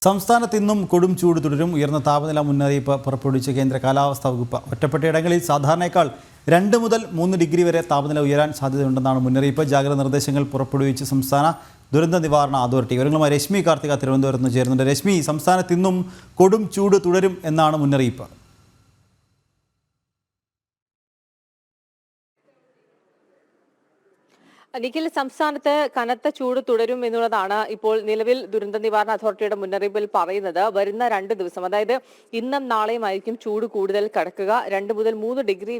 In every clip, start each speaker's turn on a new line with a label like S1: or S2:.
S1: സംസ്ഥാനത്ത് ഇന്നും കൊടും ചൂട് തുടരും. ഉയർന്ന താപനില മുന്നറിയിപ്പ് പുറപ്പെടുവിച്ച കേന്ദ്ര കാലാവസ്ഥാ വകുപ്പ്. ഒറ്റപ്പെട്ടയിടങ്ങളിൽ സാധാരണയേക്കാൾ 2 മുതൽ 3 ഡിഗ്രി വരെ താപനില ഉയരാൻ സാധ്യതയുണ്ടെന്നാണ് മുന്നറിയിപ്പ്. ജാഗ്രതാ നിർദ്ദേശങ്ങൾ പുറപ്പെടുവിച്ച് സംസ്ഥാന ദുരന്ത നിവാരണ അതോറിറ്റി. വിവരങ്ങളുമായി രശ്മി കാർത്തിക തിരുവനന്തപുരത്ത് നിന്ന് ചേരുന്നുണ്ട്. രശ്മി, സംസ്ഥാനത്ത് ഇന്നും കൊടും ചൂട് തുടരും എന്നാണ് മുന്നറിയിപ്പ്.
S2: നിഖിൽ, സംസ്ഥാനത്ത് കനത്ത ചൂട് തുടരും എന്നുള്ളതാണ് ഇപ്പോൾ നിലവിൽ ദുരന്ത നിവാരണ അതോറിറ്റിയുടെ മുന്നറിയിപ്പിൽ പറയുന്നത്. വരുന്ന 2 ദിവസം, അതായത് ഇന്നും നാളെയുമായിരിക്കും ചൂട് കൂടുതൽ കടക്കുക. 2 മുതൽ 3 ഡിഗ്രി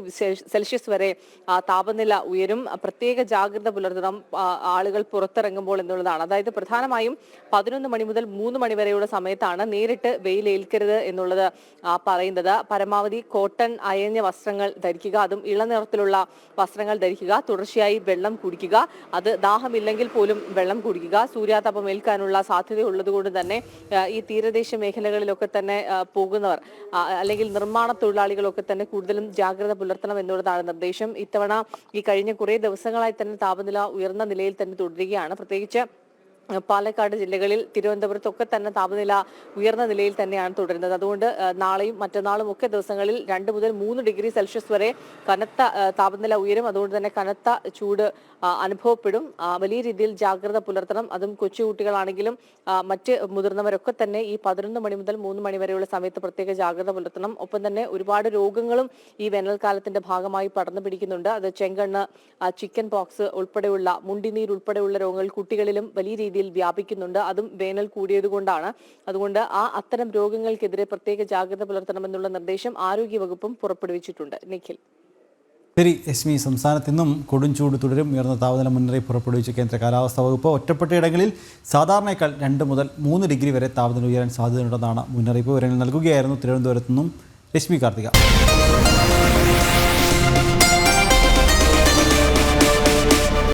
S2: സെൽഷ്യസ് വരെ താപനില ഉയരും. പ്രത്യേക ജാഗ്രത പുലർത്തണം ആളുകൾ പുറത്തിറങ്ങുമ്പോൾ എന്നുള്ളതാണ്. അതായത് പ്രധാനമായും 11 മണി മുതൽ 3 മണി വരെയുള്ള സമയത്താണ് നേരിട്ട് വെയിലേൽക്കരുത് എന്നുള്ളത് പറയുന്നത്. പരമാവധി കോട്ടൺ അയഞ്ഞ വസ്ത്രങ്ങൾ ധരിക്കുക, അതും ഇളനിറത്തിലുള്ള വസ്ത്രങ്ങൾ ധരിക്കുക. തുടർച്ചയായി വെള്ളം കുടിക്കുക, അത് ദാഹമില്ലെങ്കിൽ പോലും വെള്ളം കുടിക്കുക. സൂര്യാതപം ഏൽക്കാനുള്ള സാധ്യതയുള്ളത് കൊണ്ട് തന്നെ ഈ തീരദേശ മേഖലകളിലൊക്കെ തന്നെ പോകുന്നവർ അല്ലെങ്കിൽ നിർമ്മാണ തൊഴിലാളികളൊക്കെ തന്നെ കൂടുതലും ജാഗ്രത പുലർത്തണം എന്നുള്ളതാണ് നിർദ്ദേശം. ഇത്തവണ ഈ കഴിഞ്ഞ കുറേ ദിവസങ്ങളായി തന്നെ താപനില ഉയർന്ന നിലയിൽ തന്നെ തുടരുകയാണ്. പ്രത്യേകിച്ച് പാലക്കാട് ജില്ലകളിൽ, തിരുവനന്തപുരത്തൊക്കെ തന്നെ താപനില ഉയർന്ന നിലയിൽ തന്നെയാണ് തുടരുന്നത്. അതുകൊണ്ട് നാളെയും മറ്റന്നാളും ഒക്കെ ദിവസങ്ങളിൽ 2 മുതൽ 3 ഡിഗ്രി സെൽഷ്യസ് വരെ കനത്ത താപനില ഉയരും. അതുകൊണ്ട് തന്നെ കനത്ത ചൂട് അനുഭവപ്പെടും. വലിയ രീതിയിൽ ജാഗ്രത പുലർത്തണം. അതും കൊച്ചുകുട്ടികളാണെങ്കിലും മറ്റ് മുതിർന്നവരൊക്കെ തന്നെ ഈ 11 മണി മുതൽ 3 മണി വരെയുള്ള സമയത്ത് പ്രത്യേക ജാഗ്രത പുലർത്തണം. ഒപ്പം തന്നെ ഒരുപാട് രോഗങ്ങളും ഈ വേനൽക്കാലത്തിന്റെ ഭാഗമായി പടർന്നു പിടിക്കുന്നുണ്ട്. അത് ചെങ്കണ്ണ്, ചിക്കൻ പോക്സ് ഉൾപ്പെടെയുള്ള, മുണ്ടിനീർ ഉൾപ്പെടെയുള്ള രോഗങ്ങൾ കുട്ടികളിലും വലിയ രീതിയിൽ വ്യാപിക്കുന്നുണ്ട്. അതും വേനൽ കൂടിയത് കൊണ്ടാണ്. അതുകൊണ്ട് അത്തരം രോഗങ്ങൾക്കെതിരെ പ്രത്യേക ജാഗ്രത പുലർത്തണമെന്നുള്ള നിർദ്ദേശം ആരോഗ്യവകുപ്പും പുറപ്പെടുവിച്ചിട്ടുണ്ട്. നിഖിൽ.
S1: ശരി രശ്മി, സംസ്ഥാനത്ത് ഇന്നും കൊടും ചൂട് തുടരും. ഉയർന്ന താപനില മുന്നറിയിപ്പ് പുറപ്പെടുവിച്ച കേന്ദ്ര കാലാവസ്ഥാ വകുപ്പ്. ഒറ്റപ്പെട്ടയിടങ്ങളിൽ സാധാരണയേക്കാൾ 2 മുതൽ 3 ഡിഗ്രി വരെ താപനില ഉയരാൻ സാധ്യതയുണ്ടെന്നാണ് മുന്നറിയിപ്പ്. വിവരങ്ങൾ നൽകുകയായിരുന്നു തിരുവനന്തപുരത്തു നിന്നും രശ്മി കാർത്തിക.